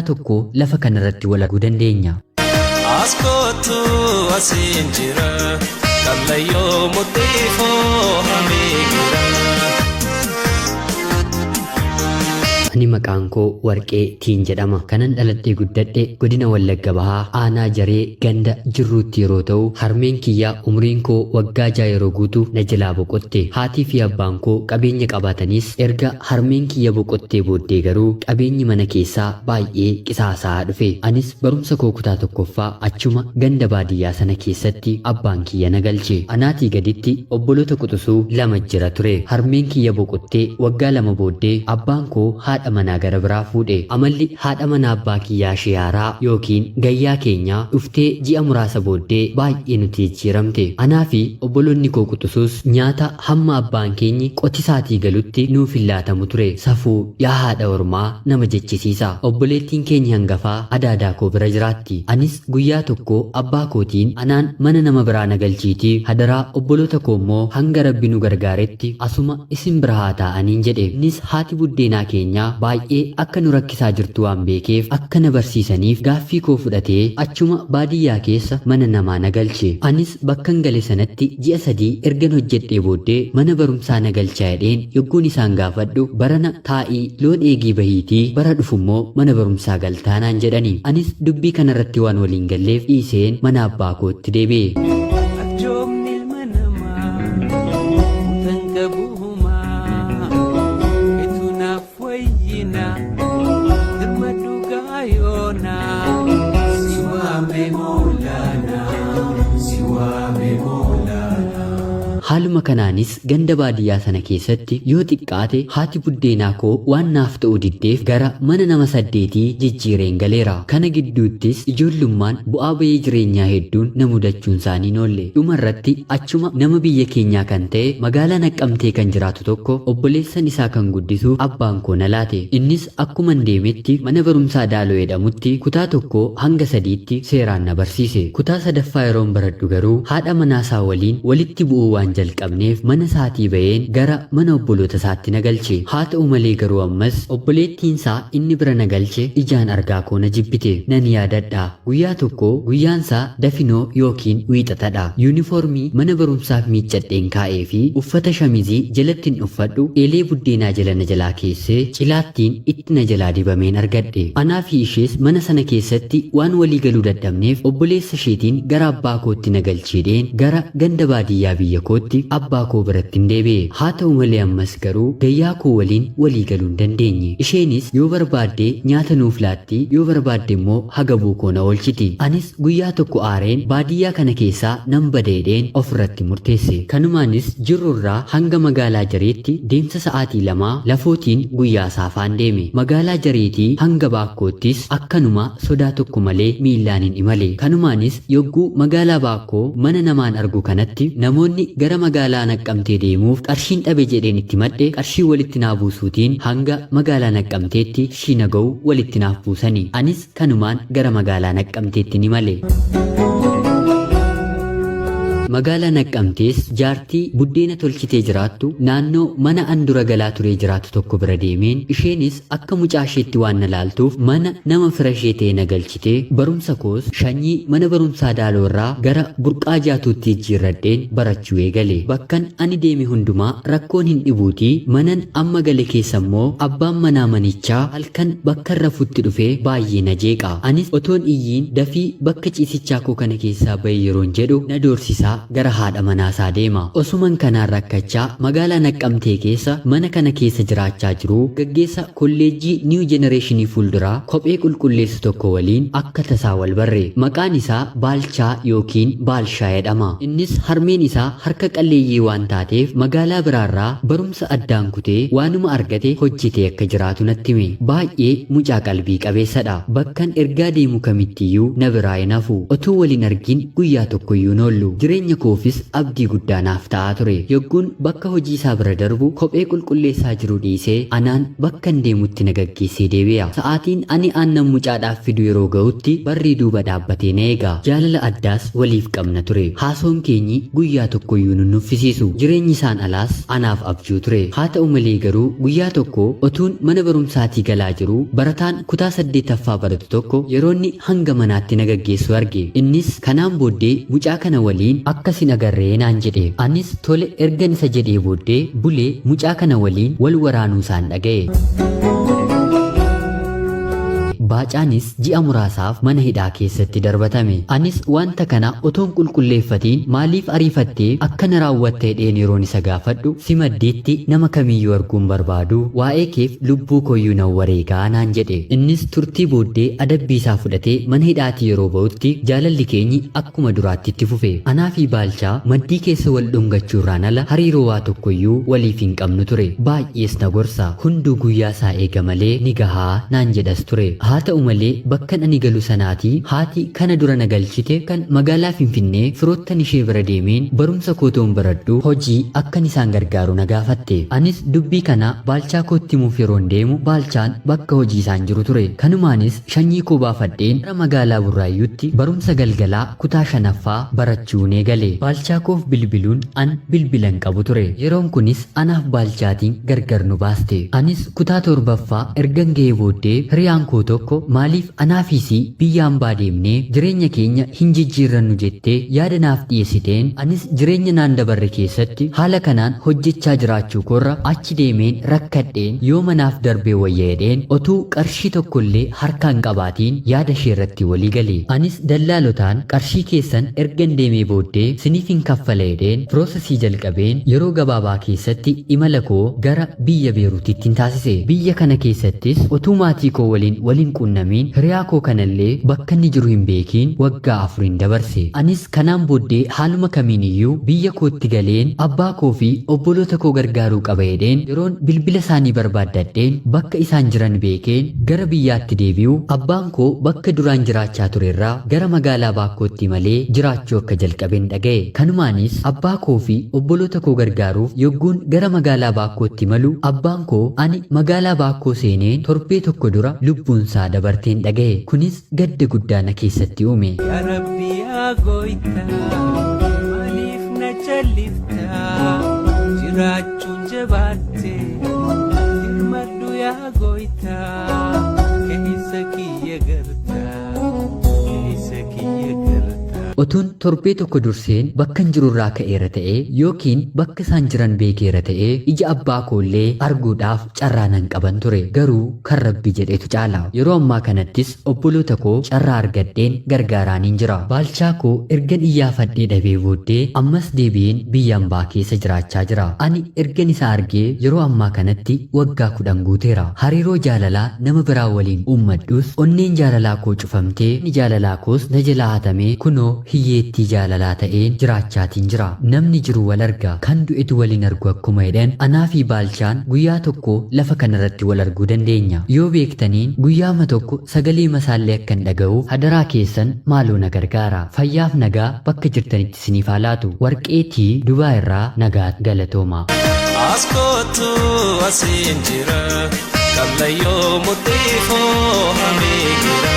tokko lafa kanarratti wal arguu dandeenya. Askootu asiin jira kallayyoo mudhiifoo hameegira. Ani maqaan koo Warqee Tiin jedhama. Kanan dhaladhee guddadhe godina Wallagga Bahaa aanaa Jaree ganda Jirruutti yeroo ta'u, harmeen kiyyaa umriin koo waggaa 6 yeroo guutu na jalaa boqotte. Haatii fi abbaan koo qabeenya qabaatanis erga harmeen kiyya boqottee booddee garuu qabeenyi mana keessaa baay'ee qisaasaa dhufe. Anis barumsa koo kutaa tokkoffaa achuma ganda baadiyyaa sana keessatti abbaan kiyya na galche. Anaatii gaditti obboloota quxisuu 2 jira ture. Harmeen kiyya boqottee waggaa 2 booddee abbaan koo haadha manaa gara biraa fuudhe. Amalli haadha manaa abbaa kiyyaa shiyaaraa yookiin gayyaa keenya dhuftee ji'a muraasa booddee baay'ee nuti jijjiiramte. Anaa fi obboloonni koo quxisuus nyaata hamma abbaan keenyi qotisaatii galutti nuuf hin laatamu ture. Safuu yaa haadha ormaa nama jechisiisa. Obboleettiin keenya hangafaa adaadaa koo bira jiraatti. Anis guyyaa tokko abbaa kootiin anaan mana nama biraa na galchiitii hadaraa obboloota koo immoo hanga rabbi nu gargaaretti asuma isin bira haa taa'aniin jedhe. Innis haati buddeenaa keenya baay'ee akka nu rakkisaa jirtu waan beekeef akka na barsiisaniif gaaffii koo fudhatee achuma baadiyyaa keessa mana namaa na galche. Anis bakkan gale sanatti ji'a 3 ergan hojjedhee booddee mana barumsaa na galchaa jedheen yogguun isaan gaafadhu barana taa'ii loon eegii bahiitii bara dhufummoo mana barumsaa galtaanaan jedhani. Anis dubbii kanarratti waan waliin galleef dhiiseen mana abbaa kootti deebi'e. Haaluma kanaanis ganda baadiyyaa sana keessatti yoo xiqqaate haati buddeenaa koo waan naaf ta'uu diddeef gara mana nama 8 jijjiireen galeera. Kana gidduuttis ijoollummaan bu'aa bahii jireenyaa hedduun na mudachuun isaanii noolle. Dhumarratti achuma nama biyya keenyaa kan ta'e magaalaa Naqqamtee kan jiraatu tokko obboleessan isaa kan guddisuuf abbaan koo na laate. Innis akkuman deemetti mana barumsaa Daaloo jedhamutti kutaa 1 hanga 3tti seeraan na barsiise. Kutaa 3ffaa yeroon baradhu garuu haadha manaasaa waliin walitti bu'uu waan jalqabneef mana isaatii baheen gara mana obboloota isaatti na galche. Haa ta'u malee garuu ammas obboleettiinsaa inni bira na galche ijaan argaa koo na jibbite. Nan yaadadha guyyaa tokko guyyaansaa dafinoo yookiin wiixatadha. Yuunifoormii mana barumsaaf miiccadheen kaa'ee fi uffata shamizii jalattiin uffadhu eelee buddeenaa jala na jalaa keessee cilaattiin itti na jalaa dibameen argadhe. Anaa fi ishees mana sana keessatti waan walii galuu dadhabneef obboleessa isheetiin gara abbaa kootti na galchiidheen gara ganda baadiyyaa biyya kootti abbaa koo biratti hin deebi'e. Haa ta'u malee ammas garuu gayyaa koo waliin walii galuu hin dandeenye. Isheenis yoo barbaadde nyaata nuuf laatti yoo barbaadde immoo hagabuu koo na oolchiti. Anis guyyaa tokko aareen baadiyyaa kana keessaa nan badeedheen ofirratti murteesse. Kanumaanis Jirruurraa hanga magaalaa Jareetti deemsa sa'aatii 2 lafootiin guyyaa saafaan deeme. Magaalaa Jareetii hanga Baakkoottis akkanuma sodaa tokko malee miillaan hin imale. Kanumaanis yogguu magaalaa Baakkoo mana namaan argu kanatti namoonni gara magaalaa Naqqamtee deemuuf qarshiin dhabe jedheen itti madde qarshii walitti naa buusuutiin hanga magaalaa Naqqamteetti shiina ga'u walitti naaf buusani. Anis kanumaan gara magaalaa Naqqamteetti ni male. Magaalaa Naqqamtees jaartii buddeena tolchitee jiraattu naannoo mana an dura galaa turee jiraatu tokko bira deemeen isheenis akka mucaa isheetti waan na laaltuuf mana nama fira ishee ta'e na galchitee barumsa koos shanyii mana barumsaa Daaloorraa gara burqaa jaatuutti jijjiirradheen barachuu eegale. Bakkan ani deeme hundumaa rakkoon hin dhibuutii manan amma gale keessa immoo abbaan manaa manichaa halkan bakka rafutti dhufee baay'ee na jeeqa. Anis otoon iyyiin dafii bakka ciisichaa koo kana keessaa bahe yeroon jedhu na doorsisaa gara haadha manaasaa deema. Osuman kanaan rakkachaa magaalaa Naqqamtee keessa mana kana keessa jiraachaa jiru gaggeessa kolleejjii New Generation fuulduraa kophee qulqulleessu tokko waliin akka tasaa wal barre. Maqaan isaa Baalchaa yookiin Baalshaa jedhama. Innis harmeen isaa harka qalleeyyii waan taateef magaalaa biraarraa barumsa addaan kutee waanuma argate hojjetee akka jiraatu natti hime. Baay'ee mucaa qalbii qabeessadha. Bakkan ergaa deemu kamittiyyuu na biraa hin hafu. Otuu waliin argin guyyaa tokkoyyuu noollu. Jireenya koofis abdii guddaa naaf ta'aa ture. Yogguun bakka hojii isaa bira darbu kophee qulqulleessaa jiru dhiisee anaan bakka hin deemutti na gaggeessee deebi'a. Sa'aatiin ani aannan mucaadhaaf fidu yeroo ga'utti barrii duuba dhaabbatee na eega. Jaalala addaas waliif qabna ture. Haasoon keenyi guyyaa tokkoyyuu nu nuffisiisu. Jireenyi isaan alaas anaaf abjuu ture. Haa ta'u malee garuu guyyaa tokko otuun mana barumsaatii galaa jiru barataan kutaa 8ffaa baratu tokko yeroo inni hanga manaatti na gaggeessu arge. Innis kanaan booddee mucaa kana waliin akkasin agarree naan jedhe. Anis tole ergan isa jedhee booddee bulee mucaa kana waliin wal waraanuu isaan dhaga'e. Baacaanis ji'a muraasaaf mana hidhaa keessatti darbatame. Anis wanta kana otoon qulqulleeffatiin maaliif ariifattee akkana raawwatte jedheen yeroon isa gaafadhu si maddeetti nama kamiyyuu arguun barbaadu waa'ee keef lubbuu kooyyuu nan wareegaa naan jedhe. Innis turtii booddee adabbii isaa fudhatee mana hidhaatii yeroo ba'utti jaalalli keenyi akkuma duraatti itti fufe. Anaa fi Baalchaa maddii keessa wal dhungachuurraan ala hariiroo waa tokkoyyuu waliif hin qabnu ture. Baay'ees na gorsa. Hunduu guyyaa isaa eega malee ni gahaa naan jedhas ture. Haa ta'u malee bakka ani galu sanaatii haati kana dura na galchite kan magaalaa Finfinnee firoottan ishee bira deemeen barumsa kootoon baradhu hojii akkan isaan gargaaru na gaafatte. Anis dubbii kana Baalchaa kootti himuuf yeroon deemu Baalchaan bakka hojii isaan jiru ture. Kanumaanis shanyii koo baafadheen gara magaalaa Burraayyuutti barumsa galgalaa kutaa 5ffaa barachuu nee gale. Baalchaa koof bilbiluun an bilbilan qabu ture. Yeroon kunis anaaf Baalchaatiin gargar nu baaste. Anis kutaa 7ffaa ergan ga'ee booddee hiriyaan koo tokko maaliif anaafisi biyya hambaa deemnee jireenya keenya hin jijjiirrannu jettee yaada naaf dhiyeessiteen anis jireenya naan dabarre keessatti haala kanaan hojjechaa jiraachuu koorra achi deemeen rakkadheen yoo manaaf darbee wayyaadheen otuu qarshii tokkollee harkaan qabaatiin yaada ishee irratti walii gale. Anis dallaalotaan qarshii keessan ergan deemee booddee siniif hin kaffaleedheen piroosesii jalqabeen yeroo gabaabaa keessatti imala koo gara biyya Beeruutitti taasise. Biyya kana keessattis otuu maatii koo waliin qunnamiin hiriyaa koo kanallee bakka inni jiru hin beekiin waggaa 4 dabarse. Anis kanaan booddee haaluma kamiiniyyuu biyya kootti galeen abbaa koo fi obboloota koo gargaaruu qaba jedheen yeroon bilbila isaanii barbaaddadheen bakka isaan jiran beekeen gara biyyaatti deebi'u abbaan koo bakka duraan jiraachaa turerraa gara magaalaa Baakkootti malee jiraachuu akka jalqabeen dhaga'e. Kanumaanis abbaa koo fi obboloota koo gargaaruuf yogguun gara magaalaa Baakkootti malu abbaan koo ani magaalaa Baakkoo seeneen torbee tokko dura lubbuunsaa dabarteen dhaga'e. Kunis gadda guddaa na keessatti uume. Yaa Rabbi yaa gooytaa maaliif na calliftaa jiraachuun jabaattee hirmadhu yaa gooytaa keessa kiyya gartaa keessa kiyya gartaa. Otuun torbee tokko durseen bakka hin jirurraa ka'eera ta'ee yookiin bakka isaan jiran beekeera ta'ee ija abbaa koollee arguudhaaf carraa nan qaban ture. Garuu kan Rabbi jedhetu caala. Yeroo ammaa kanattis obboloota koo carraa argadheen gargaaraaniin jira. Baalchaa koo ergan iyyaafadhee dhabee booddee ammas deebi'een biyya hambaa keessa jiraachaa jira. Ani ergan isa argee yeroo ammaa kanatti waggaa 10 guuteera. Hariiroo jaalalaa nama biraa waliin uummadhus onneen jaalalaa koo cufamtee ni jaalalaa koos na jalaa hatamee kunoo hiyyeettii jaalalaa ta'een jiraachaatiin jira. Namni jiru wal arga kan du'etu waliin argu akkuma jedhan anaa fi Baalchaan guyyaa tokko lafa kanarratti wal arguu dandeenya. Yoo beektaniin guyyaama tokko sagalee masaallee akkan dhaga'uuf hadaraa keessan maaloo na gargaara. Fayyaaf nagaa bakka jirtanitti siniif haa laatu. Warqeetii Dubaa irraa nagaat galatooma. Askootu asiin jira kallayyoo mudhiifoo hamee jira.